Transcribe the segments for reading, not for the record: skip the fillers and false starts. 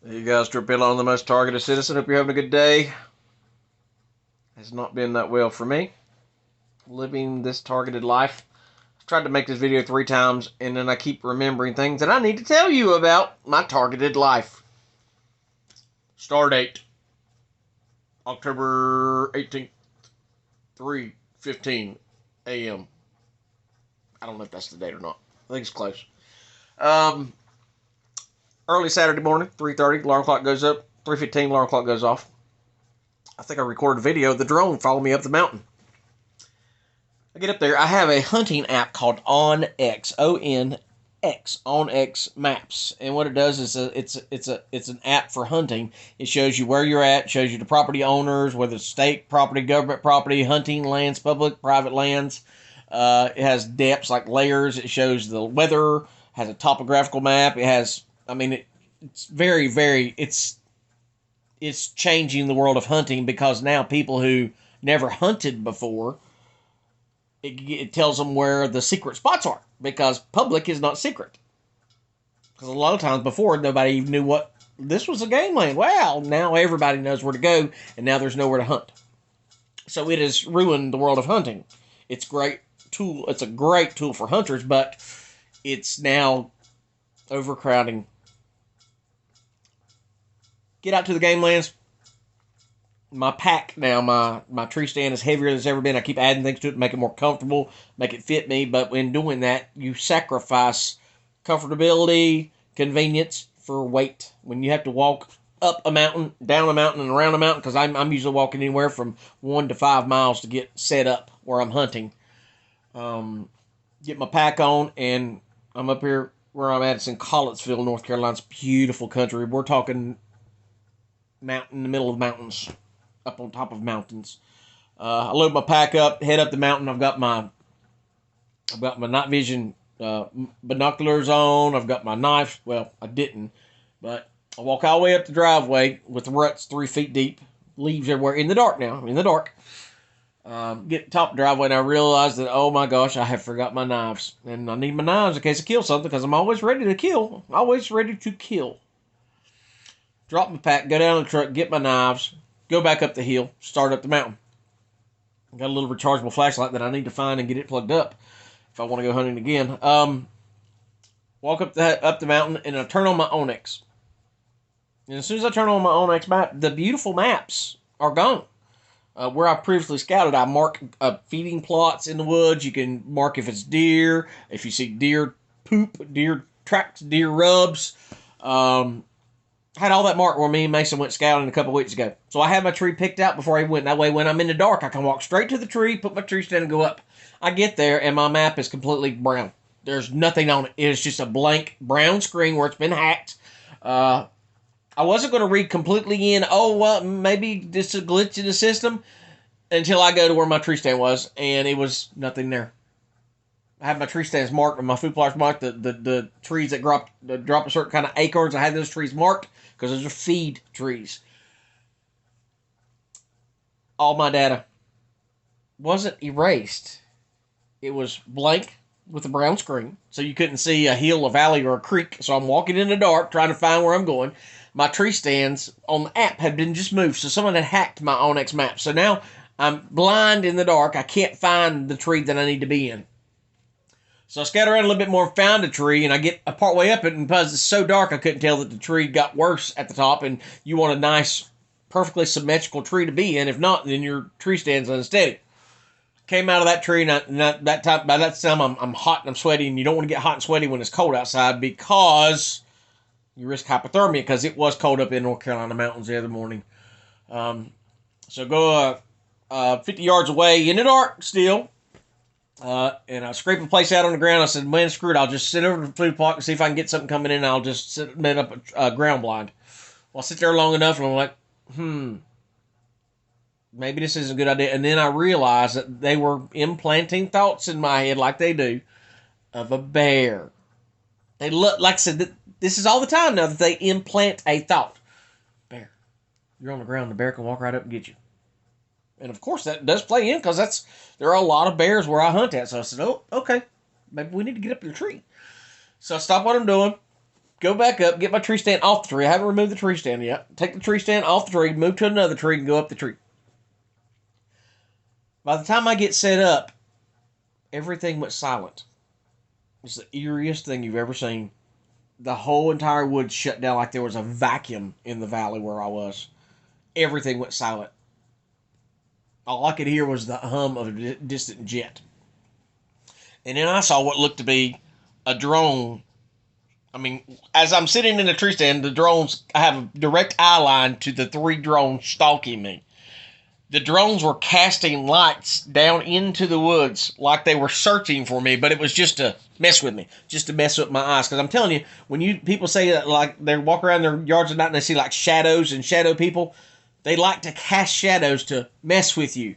Hey guys, Drew Pillow, the most targeted citizen. Hope you're having a good day. Has not been that well for me. Living this targeted life. I've tried to make this video 3 times, and then I keep remembering things that I need to tell you about my targeted life. Star date, October 18th, 3:15 a.m. I don't know if that's the date or not. I think it's close. Um, Early Saturday morning, 3:30, alarm clock goes up. 3:15, alarm clock goes off. I think I recorded a video of the drone following me up the mountain. I get up there. I have a hunting app called OnX, ONX, OnX Maps, and what it does is it's an app for hunting. It shows you where you're at, shows you the property owners, whether it's state property, government property, hunting lands, public, private lands. It has depths like layers. It shows the weather. Has a topographical map. It has, it's very, very, it's changing the world of hunting because now people who never hunted before, it tells them where the secret spots are because public is not secret. Because a lot of times before, nobody even knew what this was a game land. Well, now everybody knows where to go, and now there's nowhere to hunt. So it has ruined the world of hunting. It's great tool. It's a great tool for hunters, but it's now overcrowding. Get out to the game lands. My pack now, my tree stand is heavier than it's ever been. I keep adding things to it to make it more comfortable, make it fit me. But in doing that, you sacrifice comfortability, convenience for weight. When you have to walk up a mountain, down a mountain, and around a mountain, because I'm usually walking anywhere from 1 to 5 miles to get set up where I'm hunting. Get my pack on, and I'm up here where I'm at. It's in Collettsville, North Carolina. It's beautiful country. We're talking mountain in the middle of mountains, up on top of mountains. I load my pack up, head up the mountain. I've got my night vision binoculars on. I've got my knife. Well, I didn't, but I walk all the way up the driveway with the ruts 3 feet deep, leaves everywhere in the dark. Now I'm in the dark. Get to the top of the driveway, and I realize that, oh my gosh, I have forgot my knives, and I need my knives in case I kill something because I'm always ready to kill. Always ready to kill. Drop my pack, go down the truck, get my knives, go back up the hill, start up the mountain. Got a little rechargeable flashlight that I need to find and get it plugged up if I want to go hunting again. Walk up the mountain, and I turn on my OnX. And as soon as I turn on my OnX map, the beautiful maps are gone. Where I previously scouted, I mark feeding plots in the woods. You can mark if it's deer, if you see deer poop, deer tracks, deer rubs. Had all that marked where me and Mason went scouting a couple weeks ago. So I had my tree picked out before I went. That way, when I'm in the dark, I can walk straight to the tree, put my tree stand, and go up. I get there, and my map is completely brown. There's nothing on it. It is just a blank brown screen where it's been hacked. I wasn't going to read completely in, maybe just a glitch in the system, until I go to where my tree stand was, and it was nothing there. I had my tree stands marked, and my food plots marked. The trees that drop a certain kind of acorns, I had those trees marked because those are feed trees. All my data wasn't erased. It was blank with a brown screen, so you couldn't see a hill, a valley, or a creek. So I'm walking in the dark trying to find where I'm going. My tree stands on the app had been just moved, so someone had hacked my OnX map. So now I'm blind in the dark. I can't find the tree that I need to be in. So I scattered around a little bit more and found a tree, and I get a part way up it, and because it's so dark, I couldn't tell that the tree got worse at the top, and you want a nice, perfectly symmetrical tree to be in. If not, then your tree stands unsteady. Came out of that tree, and by that time, I'm hot and I'm sweaty, and you don't want to get hot and sweaty when it's cold outside because you risk hypothermia because it was cold up in North Carolina mountains the other morning. So go 50 yards away in the dark still. And I scraped a place out on the ground. I said, man, screw it. I'll just sit over the food plot and see if I can get something coming in. I'll just set up a ground blind. Well, I sit there long enough, and I'm like, maybe this isn't a good idea. And then I realized that they were implanting thoughts in my head, like they do, of a bear. They look, like I said, this is all the time now that they implant a thought. Bear. You're on the ground. The bear can walk right up and get you. And of course that does play in because there are a lot of bears where I hunt at. So I said, oh, okay, maybe we need to get up in the tree. So I stop what I'm doing, Go back up, get my tree stand off the tree. I haven't removed the tree stand yet. Take the tree stand off the tree, move to another tree, and go up the tree. By the time I get set up, everything went silent. It's the eeriest thing you've ever seen. The whole entire woods shut down like there was a vacuum in the valley where I was. Everything went silent. All I could hear was the hum of a distant jet. And then I saw what looked to be a drone. I mean, as I'm sitting in the tree stand, the drones, I have a direct eye line to the 3 drones stalking me. The drones were casting lights down into the woods like they were searching for me, but it was just to mess with me, just to mess with my eyes. Because I'm telling you, people say that like they walk around their yards at night and they see like shadows and shadow people, they like to cast shadows to mess with you.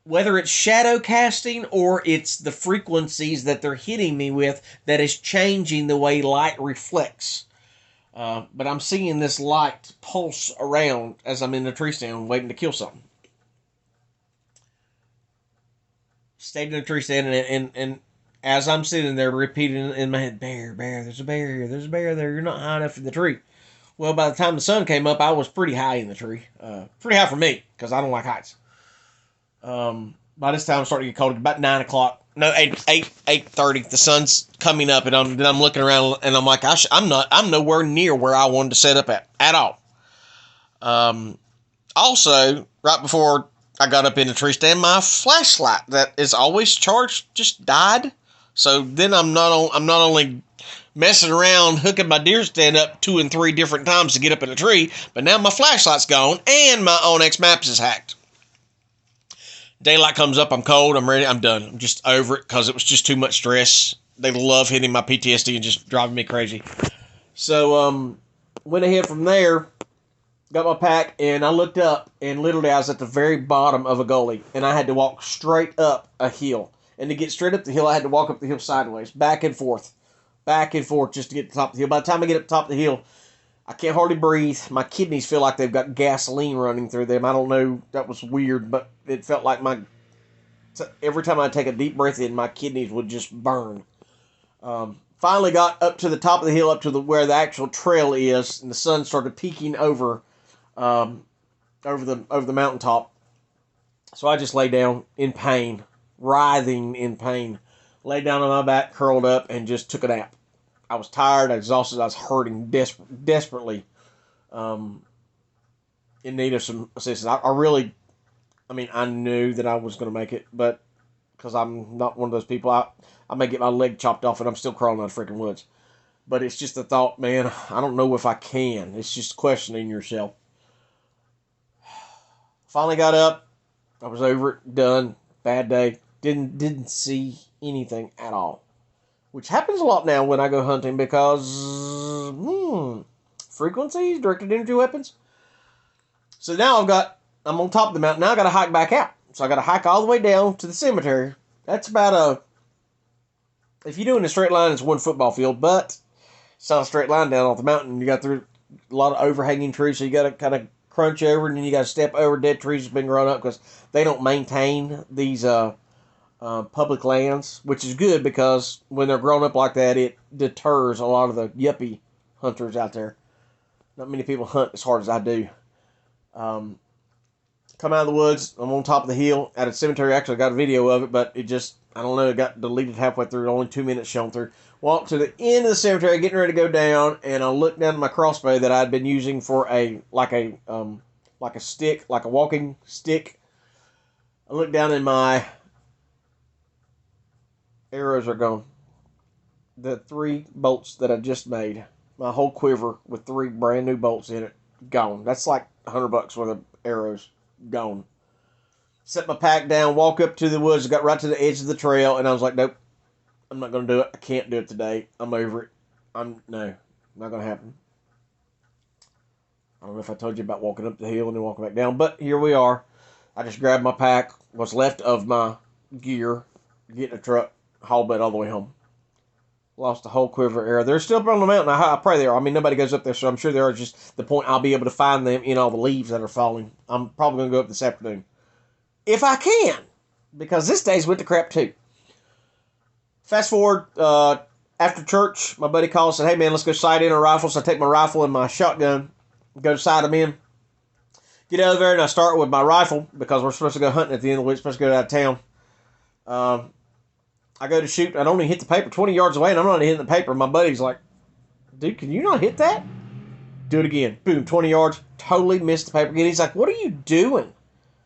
Whether it's shadow casting or it's the frequencies that they're hitting me with that is changing the way light reflects. But I'm seeing this light pulse around as I'm in the tree stand waiting to kill something. Stayed in the tree stand, and as I'm sitting there repeating in my head, bear, there's a bear here, there's a bear there, you're not high enough in the tree. Well, by the time the sun came up, I was pretty high in the tree. Pretty high for me, because I don't like heights. By this time, I'm starting to get cold. About 9 o'clock. No, 8:30. The sun's coming up, and I'm looking around, and I'm like, I'm nowhere near where I wanted to set up at all. Also, right before I got up in the tree stand, my flashlight that is always charged just died. So then I'm not only messing around hooking my deer stand up 2 and 3 different times to get up in a tree, but now my flashlight's gone and my Onyx Maps is hacked. Daylight comes up, I'm cold, I'm ready, I'm done. I'm just over it because it was just too much stress. They love hitting my PTSD and just driving me crazy. So, went ahead from there, got my pack, and I looked up, and literally I was at the very bottom of a gully, and I had to walk straight up a hill. And to get straight up the hill, I had to walk up the hill sideways, back and forth, just to get to the top of the hill. By the time I get up the top of the hill, I can't hardly breathe. My kidneys feel like they've got gasoline running through them. I don't know. That was weird, but it felt like every time I take a deep breath in, my kidneys would just burn. Finally got up to the top of the hill, up to where the actual trail is, and the sun started peeking over the mountaintop. So I just lay down in pain, writhing in pain. Laid down on my back, curled up, and just took a nap. I was tired, exhausted, I was hurting desperately, in need of some assistance. I knew that I was going to make it, but because I'm not one of those people, I may get my leg chopped off and I'm still crawling out of freaking woods. But it's just the thought, man, I don't know if I can. It's just questioning yourself. Finally got up. I was over it, done, bad day. Didn't see anything at all. Which happens a lot now when I go hunting because frequencies, directed energy weapons. So now I'm on top of the mountain. Now I got to hike back out. So I got to hike all the way down to the cemetery. That's about if you do in a straight line, it's 1 football field, but it's not a straight line down off the mountain. You got through a lot of overhanging trees, so you got to kind of crunch over, and then you got to step over dead trees that's been grown up because they don't maintain these public lands, which is good because when they're grown up like that, it deters a lot of the yuppie hunters out there. Not many people hunt as hard as I do. Come out of the woods, I'm on top of the hill at a cemetery. Actually, I got a video of it, but it just, I don't know, it got deleted halfway through, only 2 minutes shown through. Walked to the end of the cemetery, getting ready to go down, and I looked down at my crossbow that I'd been using for a stick, like a walking stick. I looked down and my arrows are gone. The 3 bolts that I just made, my whole quiver with 3 brand new bolts in it, gone. That's like $100 worth of arrows, gone. Set my pack down, walk up to the woods, got right to the edge of the trail, and I was like, nope, I'm not going to do it. I can't do it today. I'm over it. No, not going to happen. I don't know if I told you about walking up the hill and then walking back down, but here we are. I just grabbed my pack, what's left of my gear, get in a truck, haul butt all the way home. Lost the whole quiver arrow. They're still up on the mountain. I pray they are. I mean, nobody goes up there, so I'm sure they are. Just the point I'll be able to find them in all the leaves that are falling. I'm probably going to go up this afternoon. If I can, because this day's went to crap too. Fast forward after church, my buddy called and said, hey man, let's go sight in our rifles. So I take my rifle and my shotgun, go sight them in. Get out of there, and I start with my rifle because we're supposed to go hunting at the end of the week. Supposed to go out of town. I go to shoot. I don't even hit the paper 20 yards away, and I'm not even hitting the paper. My buddy's like, dude, can you not hit that? Do it again. Boom, 20 yards. Totally missed the paper again. He's like, what are you doing?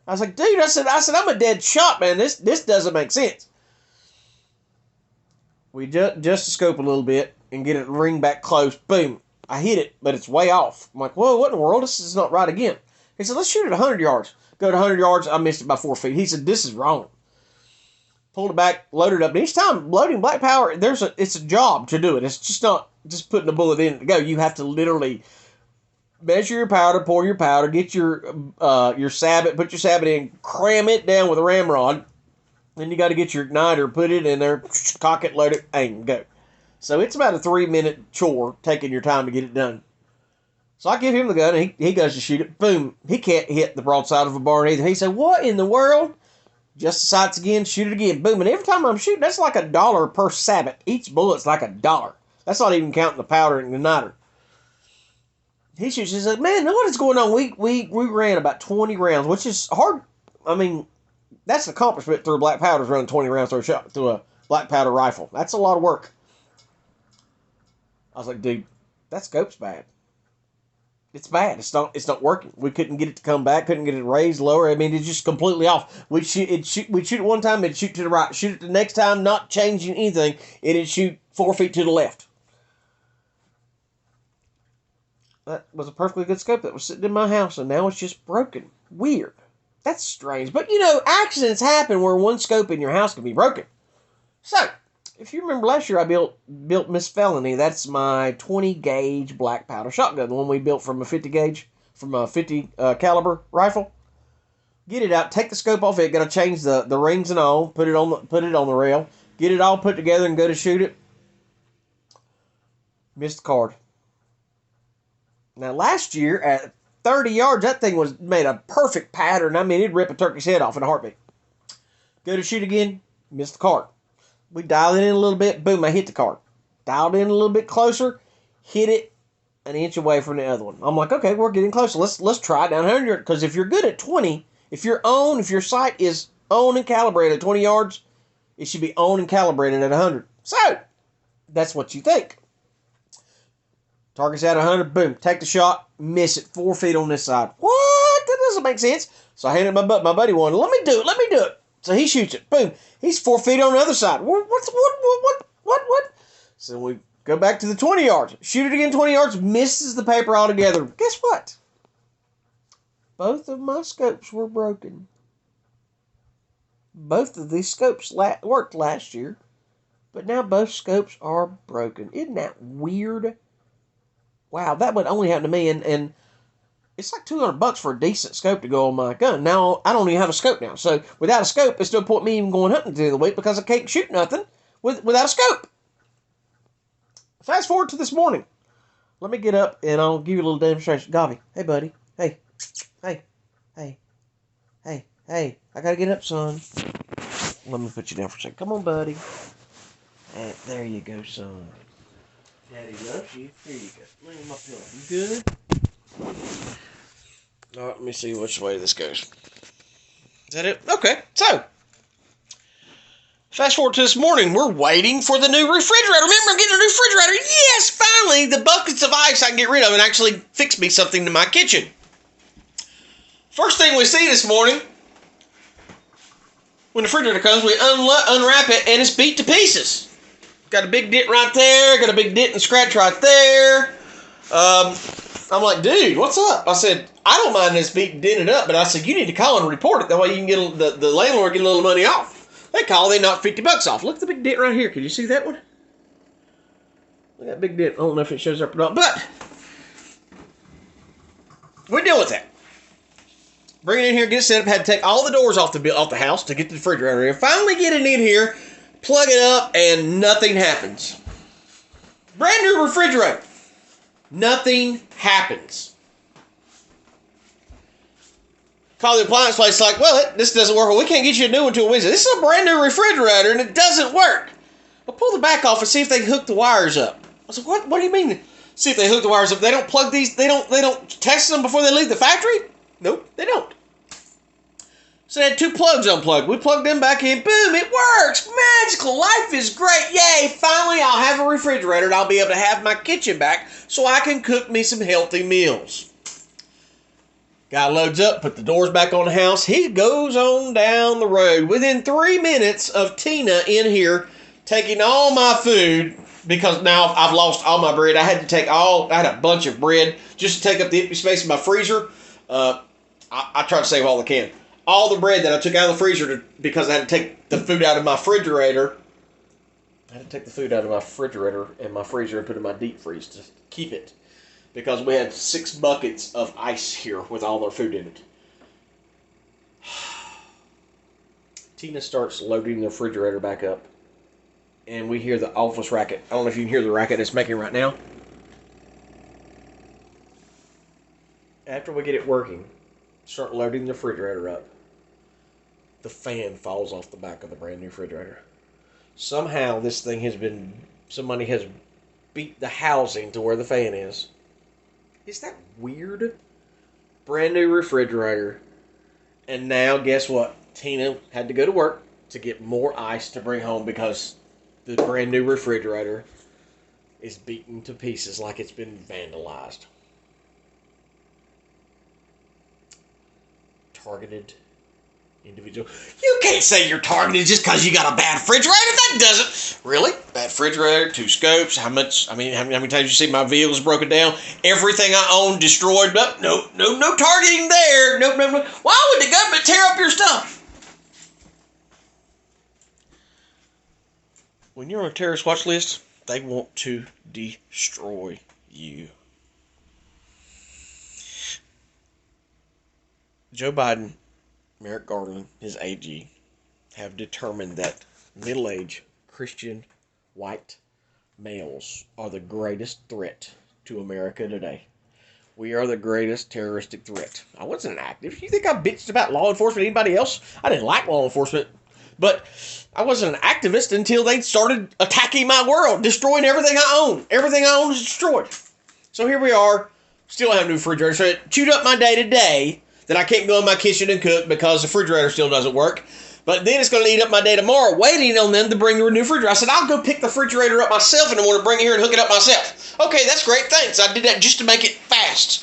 I was like, dude, I said, I'm a dead shot, man. This doesn't make sense. We adjust the scope a little bit and get it ring back close. Boom. I hit it, but it's way off. I'm like, whoa, what in the world? This is not right again. He said, let's shoot it 100 yards. Go to 100 yards. I missed it by 4 feet. He said, this is wrong. Pulled it back, loaded it up. And each time loading black powder, it's a job to do it. It's just not just putting the bullet in to go. You have to literally measure your powder, pour your powder, get your sabot, put your sabot in, cram it down with a ramrod. Then you got to get your igniter, put it in there, cock it, load it, aim, go. So it's about a 3-minute chore, taking your time to get it done. So I give him the gun, and he goes to shoot it. Boom. He can't hit the broadside of a barn either. He said, what in the world? Just the sights again, shoot it again. Boom. And every time I'm shooting, that's like $1 per sabot. Each bullet's like $1. That's not even counting the powder and the igniter. He shoots, he said, man, what is going on? We ran about 20 rounds, which is hard. I mean, that's an accomplishment through black powders, running 20 rounds through a black powder rifle. That's a lot of work. I was like, dude, that scope's bad. It's bad. It's not working. We couldn't get it to come back. Couldn't get it raised, lower. I mean, it's just completely off. We'd shoot it one time, it'd shoot to the right. Shoot it the next time, not changing anything. It'd shoot 4 feet to the left. That was a perfectly good scope that was sitting in my house, and now it's just broken. Weird. That's strange. But, accidents happen where one scope in your house can be broken. So, if you remember last year, I built Miss Felony. That's my 20-gauge black powder shotgun, the one we built from a 50-gauge, from a 50 caliber rifle. Get it out, take the scope off it, got to change the rings and all, put it on the rail, get it all put together and go to shoot it. Missed the card. Now, last year, at 30 yards, that thing made a perfect pattern. I mean, it'd rip a turkey's head off in a heartbeat. Go to shoot again, missed the card. We dialed it in a little bit, boom, I hit the card. Dialed in a little bit closer, hit it an inch away from the other one. I'm like, okay, we're getting closer. Let's try it down 100. Because if you're good at 20, if your sight is on and calibrated at 20 yards, it should be on and calibrated at 100. So, that's what you think. Target's at 100, boom, take the shot, miss it 4 feet on this side. What? That doesn't make sense. So I handed my buddy one. Let me do it. So he shoots it, boom. He's 4 feet on the other side. What? So we go back to the 20 yards. Shoot it again 20 yards, misses the paper altogether. Guess what? Both of my scopes were broken. Both of these scopes worked last year, but now both scopes are broken. Isn't that weird? Wow, that would only happen to me, and it's like $200 for a decent scope to go on my gun. Now, I don't even have a scope now, so without a scope, it's no point me even going hunting at the end of the week because I can't shoot nothing without a scope. Fast forward to this morning. Let me get up, and I'll give you a little demonstration. Gobby, hey, buddy. Hey. I gotta get up, son. Let me put you down for a second. Come on, buddy. Hey, there you go, son. Daddy loves you. Here you go. Lay in my pillow. You good? All right, let me see which way this goes. Is that it? Okay, so fast forward to this morning. We're waiting for the new refrigerator. Remember, I'm getting a new refrigerator. Yes, finally, the buckets of ice I can get rid of and actually fix me something to my kitchen. First thing we see this morning, when the refrigerator comes, we unwrap it, and it's beat to pieces. Got a big dent right there. Got a big dent and scratch right there. I'm like, dude, what's up? I said, I don't mind this being dented up, but I said, you need to call and report it. That way you can get the landlord get a little money off. They call, they knock $50 off. Look at the big dent right here. Can you see that one? Look at that big dent. I don't know if it shows up or not, but we're dealing with that. Bring it in here, get it set up. Had to take all the doors off the house to get the refrigerator in. Finally get it in here, plug it up, and nothing happens. Brand new refrigerator. Nothing happens. Call the appliance place like, well, this doesn't work. Well, we can't get you a new one until Wednesday. This is a brand new refrigerator, and it doesn't work. Well, pull the back off and see if they hook the wires up. I said, what do you mean? See if they hook the wires up. They don't plug these, they don't test them before they leave the factory? Nope, they don't. So they had 2 plugs unplugged. We plugged them back in. Boom, it works. Magical. Life is great. Yay, finally I'll have a refrigerator and I'll be able to have my kitchen back so I can cook me some healthy meals. Guy loads up, put the doors back on the house. He goes on down the road. Within 3 minutes of Tina in here taking all my food, because now I've lost all my bread. I had a bunch of bread just to take up the empty space in my freezer. I try to save all I can. All the bread that I took out of the freezer because I had to take the food out of my refrigerator. I had to take the food out of my refrigerator and my freezer and put it in my deep freeze to keep it. Because we had 6 buckets of ice here with all our food in it. Tina starts loading the refrigerator back up. And we hear the office racket. I don't know if you can hear the racket it's making right now. After we get it working, start loading the refrigerator up. The fan falls off the back of the brand new refrigerator. Somehow this thing somebody has beat the housing to where the fan is. Is that weird? Brand new refrigerator. And now guess what? Tina had to go to work to get more ice to bring home because the brand new refrigerator is beaten to pieces like it's been vandalized. Targeted individual. You can't say you're targeted just because you got a bad refrigerator. That doesn't. Really? Bad refrigerator, 2 scopes. How many times you see my vehicles broken down? Everything I own destroyed. No targeting there. No. Why would the government tear up your stuff? When you're on a terrorist watch list, they want to destroy you. Joe Biden, Merrick Garland, his AG, have determined that middle-aged Christian white males are the greatest threat to America today. We are the greatest terroristic threat. I wasn't active. You think I bitched about law enforcement? Anybody else? I didn't like law enforcement, but I wasn't an activist until they started attacking my world, destroying everything I own. Everything I own is destroyed. So here we are, still have a new refrigerator. So it chewed up my day to day. That I can't go in my kitchen and cook because the refrigerator still doesn't work. But then it's going to eat up my day tomorrow waiting on them to bring the new refrigerator. I said, I'll go pick the refrigerator up myself and I want to bring it here and hook it up myself. Okay, that's great. Thanks. I did that just to make it fast.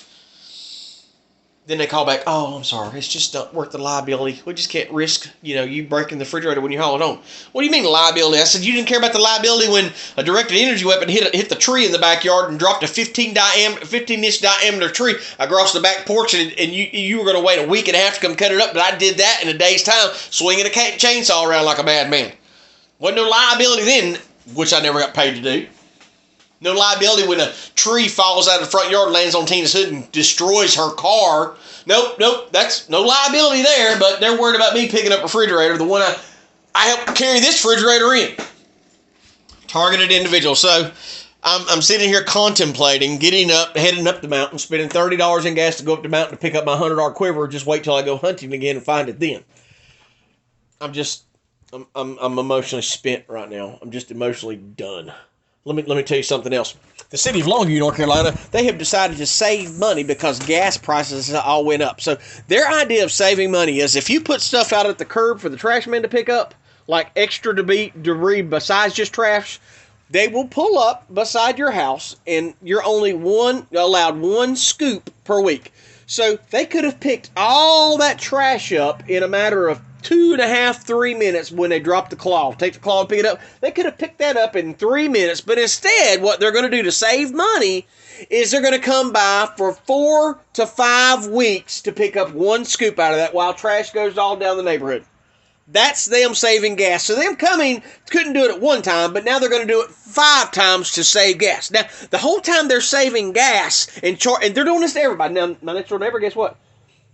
Then they call back, oh, I'm sorry. It's just not worth the liability. We just can't risk, you breaking the refrigerator when you haul it home. What do you mean liability? I said, you didn't care about the liability when a directed energy weapon hit the tree in the backyard and dropped a 15-inch diameter tree across the back porch, and you were going to wait a week and a half to come cut it up, but I did that in a day's time, swinging a chainsaw around like a bad man. Wasn't no liability then, which I never got paid to do. No liability when a tree falls out of the front yard, lands on Tina's hood, and destroys her car. Nope, that's no liability there, but they're worried about me picking up a refrigerator, the one I helped carry this refrigerator in. Targeted individual. So I'm sitting here contemplating getting up, heading up the mountain, spending $30 in gas to go up the mountain to pick up my $100 quiver, just wait till I go hunting again and find it then. I'm emotionally spent right now. I'm just emotionally done. Let me tell you something else. The city of Longview, North Carolina, they have decided to save money because gas prices all went up. So their idea of saving money is if you put stuff out at the curb for the trash man to pick up, like extra debris besides just trash, they will pull up beside your house and you're only allowed 1 scoop per week. So they could have picked all that trash up in a matter of 2.5, 3 minutes when they drop the claw. Take the claw and pick it up. They could have picked that up in 3 minutes, but instead what they're going to do to save money is they're going to come by for 4 to 5 weeks to pick up 1 scoop out of that while trash goes all down the neighborhood. That's them saving gas. So them couldn't do it at one time, but now they're going to do it 5 times to save gas. Now, the whole time they're saving gas and they're doing this to everybody. Now, my next door neighbor, guess what?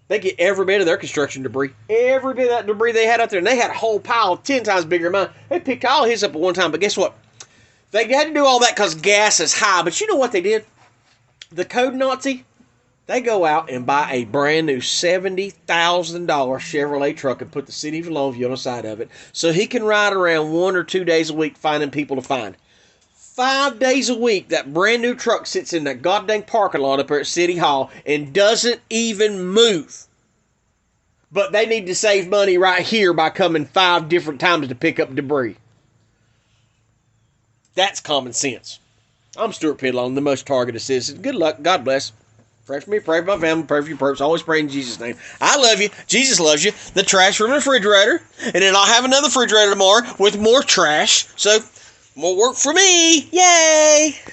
They get every bit of their construction debris. Every bit of that debris they had out there. And they had a whole pile 10 times bigger than mine. They picked all his up at one time. But guess what? They had to do all that because gas is high. But you know what they did? The code Nazi, They go out and buy a brand new $70,000 Chevrolet truck and put the city of Longview on the side of it so he can ride around 1 or 2 days a week finding people to find. 5 days a week, that brand new truck sits in that goddamn parking lot up there at City Hall and doesn't even move. But they need to save money right here by coming 5 different times to pick up debris. That's common sense. I'm Stuart Pidlon, the most targeted citizen. Good luck. God bless. Pray for me, pray for my family, pray for your purpose. Always pray in Jesus' name. I love you. Jesus loves you. The trash from the refrigerator. And then I'll have another refrigerator tomorrow with more trash. So, more work for me. Yay!